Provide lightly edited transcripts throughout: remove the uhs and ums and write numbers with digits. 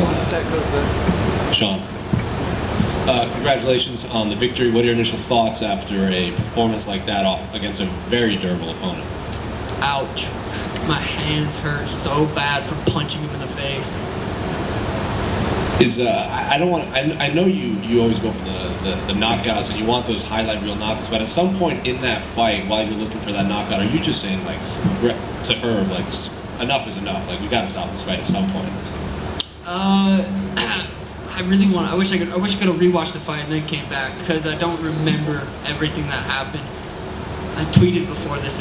One set goes in. Sean, congratulations on the victory. What are your initial thoughts after a performance like that off against a very durable opponent? Ouch. My hands hurt so bad from punching him in the face. I don't want. I know you always go for the knockouts and you want those highlight reel knockouts, but at some point in that fight, while you're looking for that knockout, are you just saying like to her like enough is enough? Like we got to stop this fight at some point. I really want. I wish I could have rewatched the fight and then came back because I don't remember everything that happened. I tweeted before this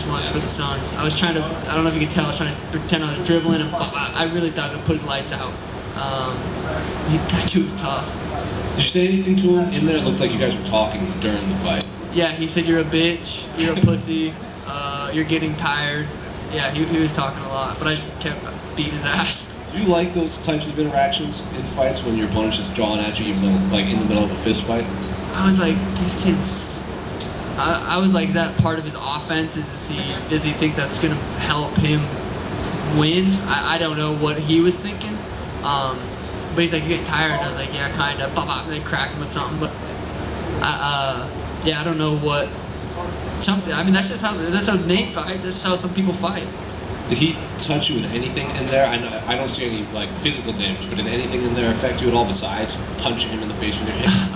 month for the Suns. I was trying to. I don't know if you can tell. I was trying to pretend I was dribbling, and I really thought I was gonna put his lights out. That dude was tough. Did you say anything to him in there? It looked like you guys were talking during the fight. Yeah, he said you're a bitch, you're a pussy, you're getting tired. Yeah, he was talking a lot, but I just kept beating his ass. Do you like those types of interactions in fights when your opponent's just jawing at you, even though like in the middle of a fist fight? I was like, these kids. I was like, is that part of his offense? Does he think that's gonna help him win? I don't know what he was thinking. But he's like, you getting tired? And I was like, yeah, kind of. And then crack him with something. But yeah, I don't know what. I mean, that's how Nate fights. That's how some people fight. Did he touch you in anything in there? I don't see any like physical damage, but did anything in there affect you at all besides punching him in the face with your hands?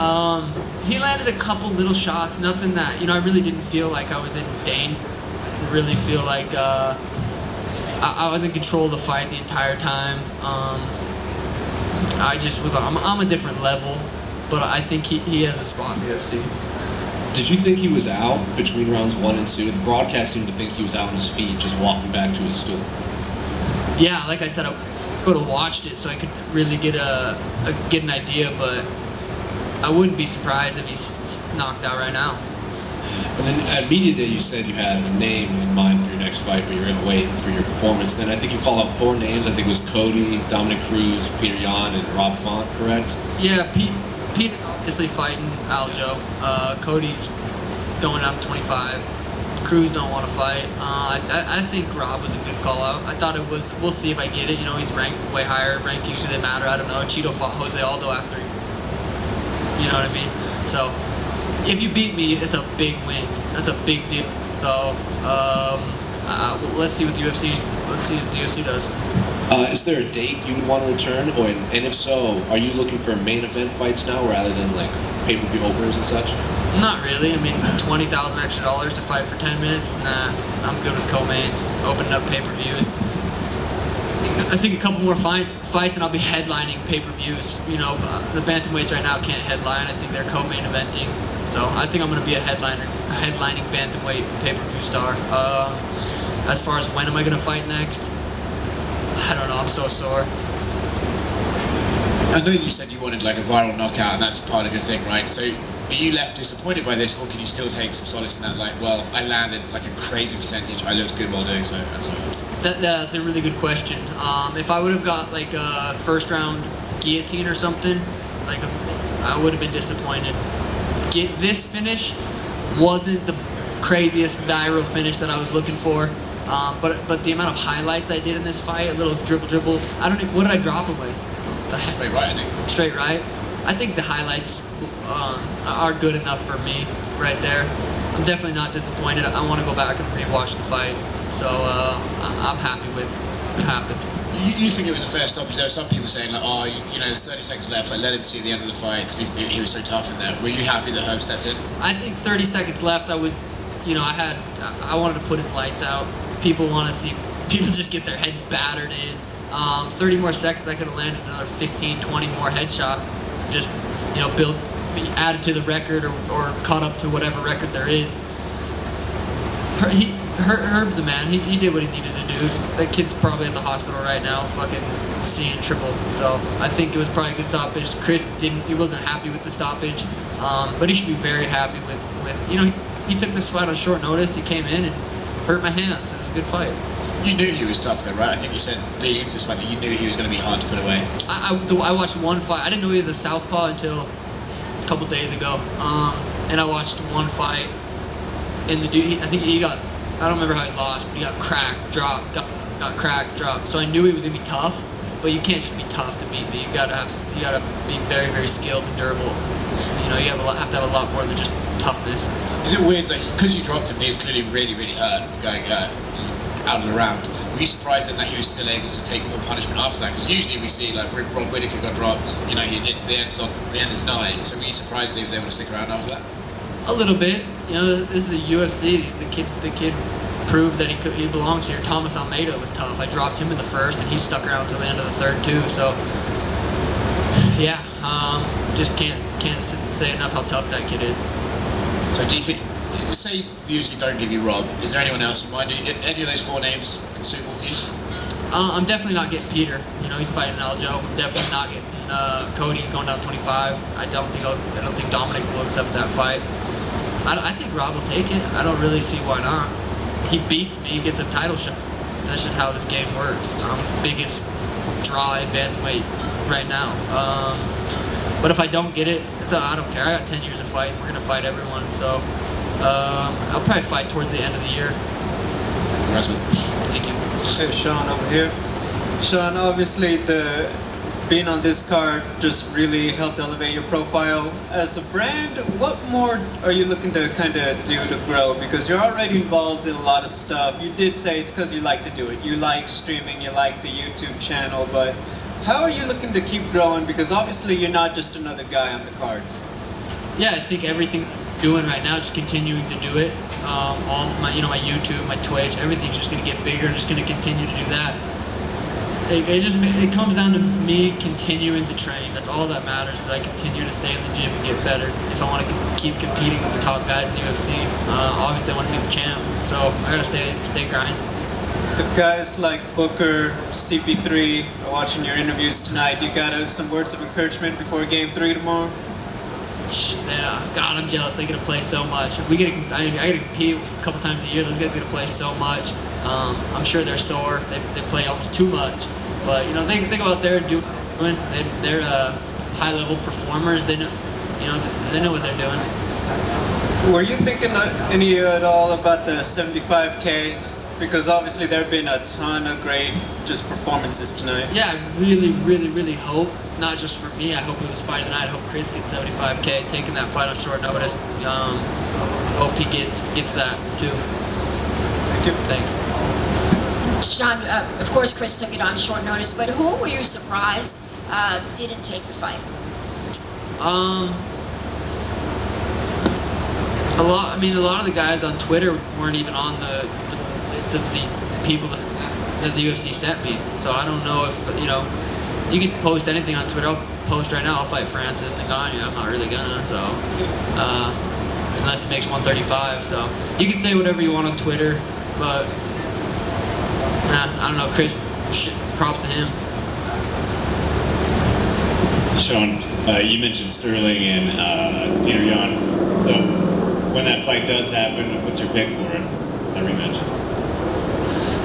He landed a couple little shots. Nothing that I really didn't feel like I was in danger. I really feel like I was in control of the fight the entire time. I just was. I'm a different level, but I think he has a spot in the UFC. Did you think he was out between rounds 1 and 2? The broadcast seemed to think he was out on his feet, just walking back to his stool. Yeah, like I said, I would have watched it so I could really get an idea, but I wouldn't be surprised if he's knocked out right now. And then at Media Day, you said you had a name in mind for your next fight, but you're going to wait for your performance. Then I think you called out 4 names. I think it was Cody, Dominic Cruz, Peter Yan, and Rob Font, correct? Yeah, Peter obviously fighting Aljo. Cody's going down to 25. Cruz don't want to fight. I think Rob was a good call out. I thought it was. We'll see if I get it. He's ranked way higher. Rankings, do they matter? I don't know. Cheeto fought Jose Aldo after. You know what I mean? So. If you beat me, it's a big win. That's a big deal. So, let's see what the UFC. Let's see what the UFC does. Is there a date you would want to return, and if so, are you looking for main event fights now rather than like pay-per-view openers and such? Not really. I mean, $20,000 extra to fight for 10 minutes. Nah, I'm good with co-mains. Opening up pay-per-views. I think a couple more fights, and I'll be headlining pay-per-views. The bantamweights right now can't headline. I think they're co-main eventing. So I think I'm going to be a headlining bantamweight pay-per-view star. As far as when am I going to fight next, I don't know. I'm so sore. I know you said you wanted like a viral knockout, and that's part of your thing, right? So are you left disappointed by this, or can you still take some solace in that? Like, well, I landed like a crazy percentage. I looked good while doing so, and so on. That's a really good question. If I would have got like a first round guillotine or something, like I would have been disappointed. This finish wasn't the craziest viral finish that I was looking for, but the amount of highlights I did in this fight, a little dribble. I don't know, what did I drop him with? Straight right, I think. Straight right. I think the highlights are good enough for me right there. I'm definitely not disappointed. I want to go back and rewatch the fight, so I'm happy with what happened. You think it was a fair stoppage? There are some people saying like, oh, there's 30 seconds left. Like, let him see the end of the fight because he was so tough in there. Were you happy that Herb stepped in? I think 30 seconds left. I was, I wanted to put his lights out. People want to see people just get their head battered in. 30 more seconds, I could have landed another 15, 20 more headshot. Just, be added to the record or caught up to whatever record there is. Herb's the man. He did what he needed to do. That kid's probably at the hospital right now, fucking seeing triple. So I think it was probably a good stoppage. Chris he wasn't happy with the stoppage, but he should be very happy with he took this fight on short notice. He came in and hurt my hands. It was a good fight. You knew he was tough though, right? I think you said leading into this fight that you knew he was going to be hard to put away. I watched one fight. I didn't know he was a southpaw until a couple days ago, and I watched one fight. And the dude, I think he got. I don't remember how he lost, but he got cracked, dropped, got cracked, dropped. So I knew he was going to be tough, but you can't just be tough to be beat me. You gotta be very, very skilled and durable. You know, you have to have a lot more than just toughness. Is it weird that because you dropped him, he was clearly really, really hurt going out of the round? Were you surprised then that he was still able to take more punishment after that? Because usually we see like when Rob Whittaker got dropped, you know, the end is 9. So were you surprised that he was able to stick around after that? A little bit. You know, this is the UFC. The kid proved that he belongs here. Thomas Almeida was tough. I dropped him in the first, and he stuck around until the end of the third too. So yeah, just can't say enough how tough that kid is. So do you think, say the UFC don't give you Rob, is there anyone else in mind? Any of those 4 names suitable for you? I'm definitely not getting Peter. You know, he's fighting Aljo. I'm definitely not getting Cody. He's going down 25. I don't think Dominic will accept that fight. I think Rob will take it. I don't really see why not. He beats me, he gets a title shot. That's just how this game works. I'm the biggest draw in bantamweight right now. But if I don't get it, I don't care. I got 10 years of fighting. We're gonna fight everyone. So I'll probably fight towards the end of the year. Thank you. Hey, Sean over here. Sean, obviously being on this card just really helped elevate your profile. As a brand, what more are you looking to kind of do to grow? Because you're already involved in a lot of stuff. You did say it's because you like to do it. You like streaming, you like the YouTube channel, but how are you looking to keep growing? Because obviously you're not just another guy on the card. Yeah, I think everything I'm doing right now, just continuing to do it. All my YouTube, my Twitch, everything's just gonna get bigger. Just gonna continue to do that. It comes down to me continuing to train. That's all that matters. Is I continue to stay in the gym and get better. If I want to keep competing with the top guys in the UFC, obviously I want to be the champ. So I gotta stay grinding. If guys like Booker, CP3 are watching your interviews tonight, you got some words of encouragement before Game 3 tomorrow? Yeah, God, I'm jealous. They're gonna play so much. If we get, I gotta compete a couple times a year. Those guys are gonna play so much. I'm sure they're sore. They play almost too much. But you know, they go out there and do what they're doing. They're high-level performers. They know, they know what they're doing. Were you thinking any at all about the 75K? Because obviously there have been a ton of great just performances tonight. Yeah, I really, really, really hope. Not just for me. I hope it was fight of the night. I hope Chris gets 75K. Taking that fight on short notice. Hope he gets that too. Thank you. Thanks. Sean, of course Chris took it on short notice, but who were you surprised didn't take the fight? A lot of the guys on Twitter weren't even on the list of the people that the UFC sent me. So I don't know if, you can post anything on Twitter. I'll post right now, I'll fight Francis Ngannou. I'm not really gonna, so, unless he makes 135. So you can say whatever you want on Twitter, but I don't know, Chris, props to him. Sean, you mentioned Sterling and Peter Yan. So when that fight does happen, what's your pick for it? That rematch?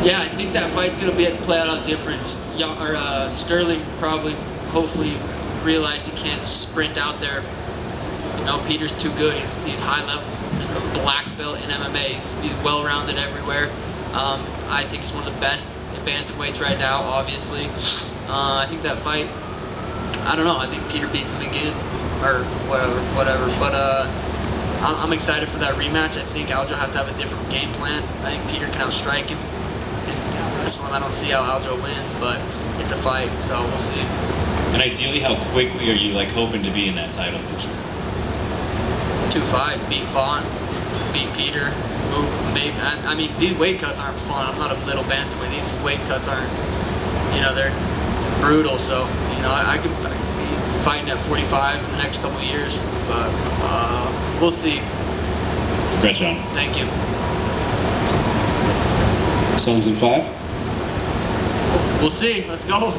Yeah, I think that fight's gonna play out different. Sterling probably, hopefully, realized he can't sprint out there. Peter's too good. He's high level, black belt in MMA. He's well-rounded everywhere. I think he's one of the best bantamweights right now, obviously. I think that fight, I don't know, I think Peter beats him again, or whatever. But I'm excited for that rematch. I think Aljo has to have a different game plan. I think Peter can outstrike him and wrestle him. I don't see how Aljo wins, but it's a fight, so we'll see. And ideally, how quickly are you hoping to be in that title picture? 2-5, beat Font, beat Peter. Maybe, these weight cuts aren't fun. I'm not a little bantamweight. These weight cuts aren't, they're brutal. So, I could be fighting at 45 in the next couple of years, but we'll see. Congrats, Sean. Thank you. Suns in 5? We'll see. Let's go.